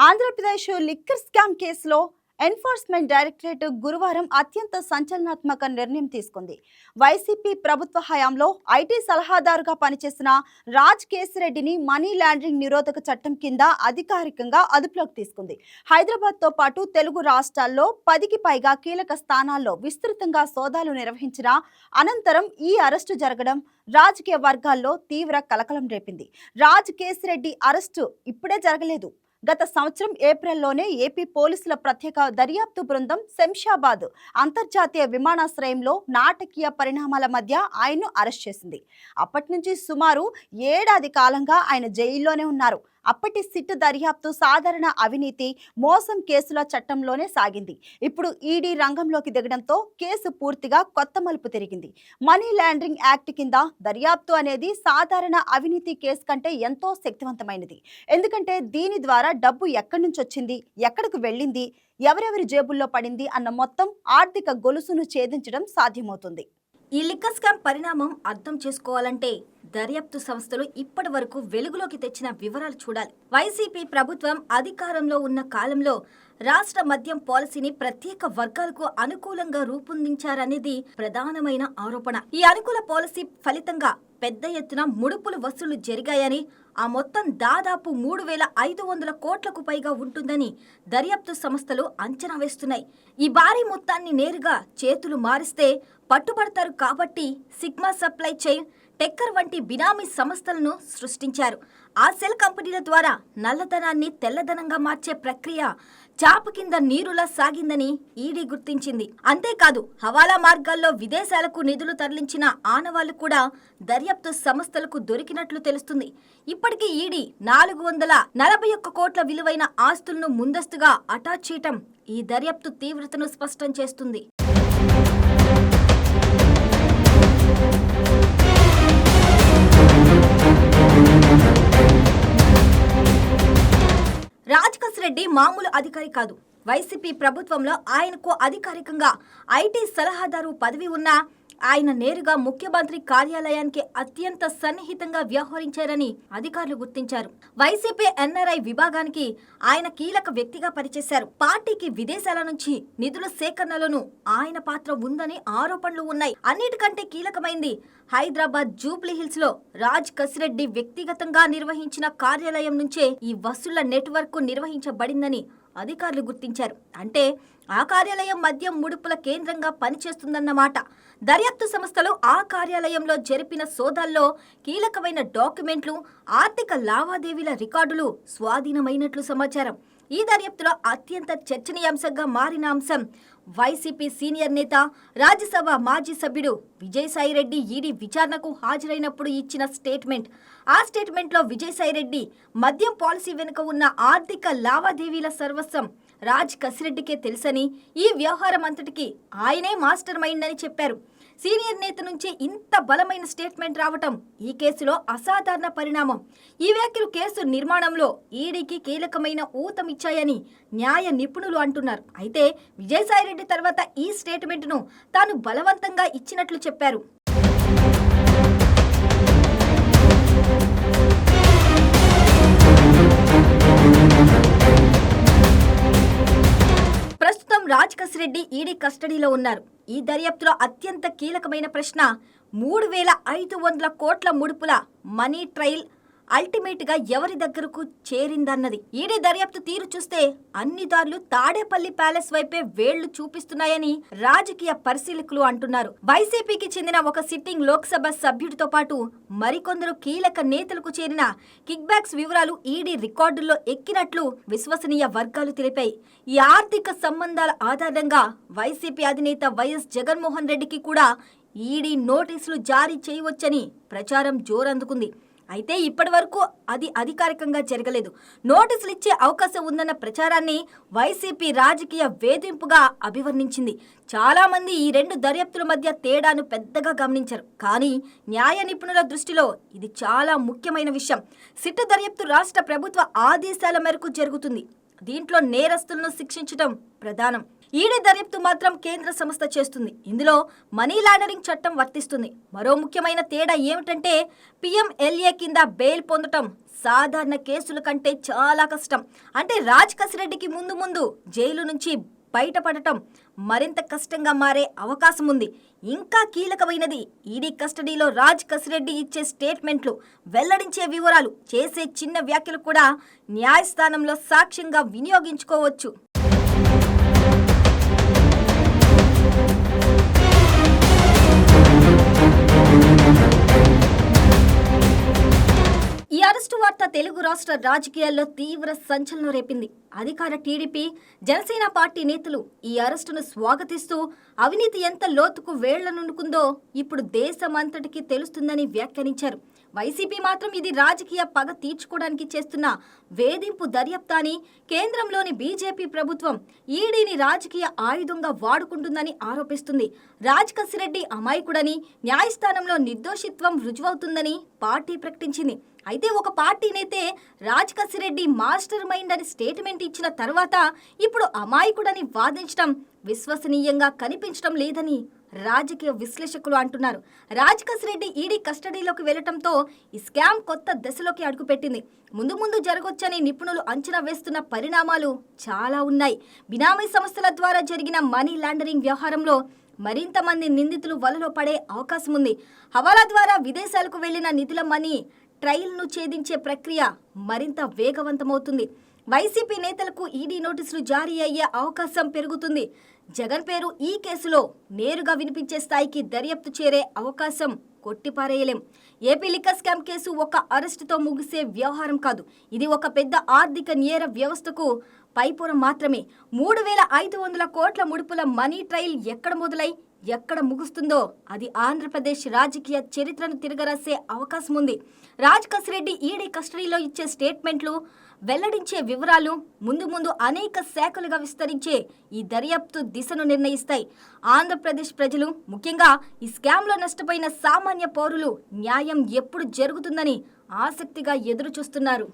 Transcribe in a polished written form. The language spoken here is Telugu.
ఆంధ్రప్రదేశ్ లిక్కర్ స్కామ్ కేసులో ఎన్ఫోర్స్మెంట్ డైరెక్టరేట్ గురువారం అత్యంత సంచలనాత్మక నిర్ణయం తీసుకుంది. వైసీపీ ప్రభుత్వ హయాంలో ఐటీ సలహాదారుగా పనిచేసిన రాజ్ కేసిరెడ్డిని మనీ లాండరింగ్ నిరోధక చట్టం కింద అధికారికంగా అదుపులోకి తీసుకుంది. హైదరాబాద్తో పాటు తెలుగు రాష్ట్రాల్లో 10కి పైగా కీలక స్థానాల్లో విస్తృతంగా సోదాలు నిర్వహించిన అనంతరం ఈ అరెస్టు జరగడం రాజకీయ వర్గాల్లో తీవ్ర కలకలం రేపింది. రాజ్ కేసిరెడ్డి అరెస్టు ఇప్పుడే జరగలేదు. గత సంవత్సరం ఏప్రిల్లోనే ఏపీ పోలీసుల ప్రత్యేక దర్యాప్తు బృందం శంషాబాద్ అంతర్జాతీయ విమానాశ్రయంలో నాటకీయ పరిణామాల మధ్య ఆయన్ను అరెస్ట్ చేసింది. అప్పటి నుంచి సుమారు ఏడాది కాలంగా ఆయన జైల్లోనే ఉన్నారు. అప్పటి సిట్ దర్యాప్తు సాధారణ అవినీతి మోసం కేసుల చట్టంలోనే సాగింది. ఇప్పుడు ఈడీ రంగంలోకి దిగడంతో కేసు పూర్తిగా కొత్త మలుపు తిరిగింది. మనీ లాండరింగ్ యాక్ట్ కింద దర్యాప్తు అనేది సాధారణ అవినీతి కేసు కంటే ఎంతో శక్తివంతమైనది. ఎందుకంటే దీని ద్వారా డబ్బు ఎక్కడి నుంచి వచ్చింది, ఎక్కడికి వెళ్ళింది, ఎవరెవరి జేబుల్లో పడింది అన్న మొత్తం ఆర్థిక గొలుసును ఛేదించడం సాధ్యమవుతుంది. ఈ లిక్కర్ స్కామ్ పరిణామం అర్థం చేసుకోవాలంటే దర్యాప్తు సంస్థలు ఇప్పటి వరకు వెలుగులోకి తెచ్చిన వివరాలు చూడాలి. వైసీపీ ప్రభుత్వం అధికారంలో ఉన్న కాలంలో రాష్ట్ర మద్యం పాలసీని ప్రత్యేక వర్గాలకు అనుకూలంగా రూపొందించారనేది ప్రధానమైన ఆరోపణ. ఈ అనుకూల పాలసీ ఫలితంగా పెద్ద ఎత్తున ముడుపులు వసూలు జరిగాయని, ఆ మొత్తం దాదాపు 3,500 కోట్లకు పైగా ఉంటుందని దర్యాప్తు సంస్థలు అంచనా వేస్తున్నాయి. ఈ భారీ మొత్తాన్ని నేరుగా చేతులు మారిస్తే పట్టుబడతారు కాబట్టి సిగ్మా సప్లై చైన్, టెక్కర్ వంటి బినామీ సంస్థలను సృష్టించారు. ఆ సెల్ కంపెనీల ద్వారా నల్లధనాన్ని తెల్లధనంగా మార్చే ప్రక్రియ చాప కింద నీరులా సాగిందని ఈడీ గుర్తించింది. అంతేకాదు హవాలా మార్గాల్లో విదేశాలకు నిధులు తరలించిన ఆనవాళ్లు కూడా దర్యాప్తు సంస్థలకు దొరికినట్లు తెలుస్తుంది. ఇప్పటికీ ఈడీ 441 కోట్ల విలువైన ఆస్తులను ముందస్తుగా అటాచ్ చేయటం ఈ దర్యాప్తు తీవ్రతను స్పష్టం చేస్తుంది. రాజ్ కేసిరెడ్డి మామూలు అధికారి కాదు. వైసీపీ ప్రభుత్వంలో ఆయనకు అధికారికంగా ఐటీ సలహాదారు పదవి ఉన్నా ఆయన నేరుగా ముఖ్యమంత్రి కార్యాలయానికి అత్యంత సన్నిహితంగా వ్యవహరించారని అధికారులు గుర్తించారు. వైసీపీ ఎన్ఆర్ఐ విభాగానికి ఆయన కీలక వ్యక్తిగా పనిచేశారు. పార్టీకి విదేశాల నుంచి నిధుల సేకరణలోనూ ఆయన పాత్ర ఉందని ఆరోపణలు ఉన్నాయి. అన్నిటికంటే కీలకమైంది హైదరాబాద్ జూబ్లీ హిల్స్ లో రాజ్ కేసిరెడ్డి వ్యక్తిగతంగా నిర్వహించిన కార్యాలయం నుంచే ఈ వసూళ్ల నెట్వర్క్ నిర్వహించబడిందని అధికారులు గుర్తించారు. అంటే ఆ కార్యాలయం మద్యం ముడుపుల కేంద్రంగా పనిచేస్తుందన్నమాట. దర్యాప్తు సంస్థలు ఆ కార్యాలయంలో జరిపిన సోదాల్లో కీలకమైన డాక్యుమెంట్లు, ఆర్థిక లావాదేవీల రికార్డులు స్వాధీనమైనట్లు సమాచారం. ఈ దర్యాప్తులో అత్యంత చర్చనీయాంశంగా మారిన అంశం వైసీపీ సీనియర్ నేత, రాజ్యసభ మాజీ సభ్యుడు విజయసాయిరెడ్డి ఈడీ విచారణకు హాజరైనప్పుడు ఇచ్చిన స్టేట్మెంట్. ఆ స్టేట్మెంట్లో విజయసాయిరెడ్డి మద్యం పాలసీ వెనుక ఉన్న ఆర్థిక లావాదేవీల సర్వస్వం రాజ్ కేసిరెడ్డికే తెలుసని, ఈ వ్యవహారం అంతటికి ఆయనే మాస్టర్ మైండ్ అని చెప్పారు. సీనియర్ నేత నుంచి ఇంత బలమైన స్టేట్మెంట్ రావటం ఈ కేసులో అసాధారణ పరిణామం. ఈ వ్యాఖ్యలు కేసు నిర్మాణంలో ఈడీకి కీలకమైన ఊతమిచ్చాయని న్యాయ నిపుణులు అంటున్నారు. అయితే విజయసాయిరెడ్డి తర్వాత ఈ స్టేట్మెంట్ను తాను బలవంతంగా ఇచ్చినట్లు చెప్పారు. ప్రస్తుతం రాజ్ కేసిరెడ్డి ఈడీ కస్టడీలో ఉన్నారు. ఈ దర్యాప్తులో అత్యంత కీలకమైన ప్రశ్న 3,500 కోట్ల ముడుపుల మనీ ట్రయల్ అల్టిమేట్ గా ఎవరి దగ్గరకు చేరిందన్నది. ఈడీ దర్యాప్తు తీరు చూస్తే అన్ని దారులు తాడేపల్లి ప్యాలెస్ వైపే వేళ్లు చూపిస్తున్నాయని రాజకీయ పరిశీలకులు అంటున్నారు. వైసీపీకి చెందిన ఒక సిట్టింగ్ లోక్సభ సభ్యుడితో పాటు మరికొందరు కీలక నేతలకు చేరిన కిక్ బ్యాక్స్ వివరాలు ఈడీ రికార్డుల్లో ఎక్కినట్లు విశ్వసనీయ వర్గాలు తెలిపాయి. ఈ ఆర్థిక సంబంధాల ఆధారంగా వైసీపీ అధినేత వైఎస్ జగన్మోహన్ రెడ్డికి కూడా ఈడీ నోటీసులు జారీ చేయవచ్చని ప్రచారం జోరందుకుంది. అయితే ఇప్పటి వరకు అది అధికారికంగా జరగలేదు. నోటీసులు ఇచ్చే అవకాశం ఉందన్న ప్రచారాన్ని వైసీపీ రాజకీయ వేధింపుగా అభివర్ణించింది. చాలా మంది ఈ రెండు దర్యాప్తుల మధ్య తేడాను పెద్దగా గమనించారు. కానీ న్యాయ నిపుణుల దృష్టిలో ఇది చాలా ముఖ్యమైన విషయం. సిట్ దర్యాప్తు రాష్ట్ర ప్రభుత్వ ఆదేశాల మేరకు జరుగుతుంది. దీంట్లో నేరస్తులను శిక్షించడం ప్రధానం. ఈడీ దర్యాప్తు మాత్రం కేంద్ర సంస్థ చేస్తుంది. ఇందులో మనీ లాండరింగ్ చట్టం వర్తిస్తుంది. మరో ముఖ్యమైన తేడా ఏమిటంటే PMLA కింద బెయిల్ పొందటం సాధారణ కేసుల కంటే చాలా కష్టం. అంటే రాజ్ కసిరెడ్డికి ముందు జైలు నుంచి బయటపడటం మరింత కష్టంగా మారే అవకాశం ఉంది. ఇంకా కీలకమైనది ఈడీ కస్టడీలో రాజ్ కసిరెడ్డి ఇచ్చే స్టేట్మెంట్లు, వెల్లడించే వివరాలు, చేసే చిన్న వ్యాఖ్యలు కూడా న్యాయస్థానంలో సాక్ష్యంగా వినియోగించుకోవచ్చు. ఈ అరెస్టు వార్త తెలుగు రాష్ట్ర రాజకీయాల్లో తీవ్ర సంచలనం రేపింది. అధికార టీడీపీ, జనసేన పార్టీ నేతలు ఈ అరెస్టును స్వాగతిస్తూ అవినీతి ఎంత లోతుకు వేళ్లనుకుందో ఇప్పుడు దేశమంతటికి తెలుస్తుందని వ్యాఖ్యానించారు. వైసీపీ మాత్రం ఇది రాజకీయ పగ తీర్చుకోవడానికి చేస్తున్న వేధింపు దర్యాప్తు అని, కేంద్రంలోని బీజేపీ ప్రభుత్వం ఈడీని రాజకీయ ఆయుధంగా వాడుకుంటుందని ఆరోపిస్తుంది. రాజ్ కసిరెడ్డి అమాయకుడని, న్యాయస్థానంలో నిర్దోషిత్వం రుజువవుతుందని పార్టీ ప్రకటించింది. అయితే ఒక పార్టీ నేతే రాజ్ కసిరెడ్డి మాస్టర్ మైండ్ అని స్టేట్మెంట్ ఇచ్చిన తర్వాత ఇప్పుడు అమాయకుడని వాదించడం విశ్వసనీయంగా కనిపించడం లేదని రాజకీయ విశ్లేషకులు అంటున్నారు. రాజ్ కసిరెడ్డి ఈడీ కస్టడీలోకి వెళ్లటంతో ఈ స్కామ్ కొత్త దశలోకి అడుగుపెట్టింది. ముందు జరగొచ్చని నిపుణులు అంచనా వేస్తున్న పరిణామాలు చాలా ఉన్నాయి. బినామీ సంస్థల ద్వారా జరిగిన మనీ లాండరింగ్ వ్యవహారంలో మరింత మంది నిందితులు వలలో పడే అవకాశం ఉంది. హవాలా ద్వారా విదేశాలకు వెళ్లిన నిధుల మనీ ట్రయల్ను ఛేదించే ప్రక్రియ మరింత వేగవంతమవుతుంది. వైసీపీ నేతలకు ఈడీ నోటీసులు జారీ అయ్యే అవకాశం పెరుగుతుంది. జగన్ పేరు ఈ కేసులో నేరుగా వినిపించే స్థాయికి దర్యాప్తు చేరే అవకాశం కొట్టిపారేయలేం. ఏపీ లిక్కర్ స్కామ్ కేసు ఒక అరెస్టుతో ముగిసే వ్యవహారం కాదు. ఇది ఒక పెద్ద ఆర్థిక నేర వ్యవస్థకు పైపొర మాత్రమే. 3,500 కోట్ల ముడుపుల మనీ ట్రయల్ ఎక్కడ మొదలై ఎక్కడ ముగుస్తుందో అది ఆంధ్రప్రదేశ్ రాజకీయ చరిత్రను తిరగరాసే అవకాశం ఉంది. రాజ్ కసిరెడ్డి ఈడీ కస్టడీలో ఇచ్చే స్టేట్మెంట్లు, వెల్లడించే వివరాలు ముందు అనేక శాఖలుగా విస్తరించే ఈ దర్యాప్తు దిశను నిర్ణయిస్తాయి. ఆంధ్రప్రదేశ్ ప్రజలు, ముఖ్యంగా ఈ స్కామ్లో నష్టపోయిన సామాన్య పౌరులు న్యాయం ఎప్పుడు జరుగుతుందని ఆసక్తిగా ఎదురు చూస్తున్నారు.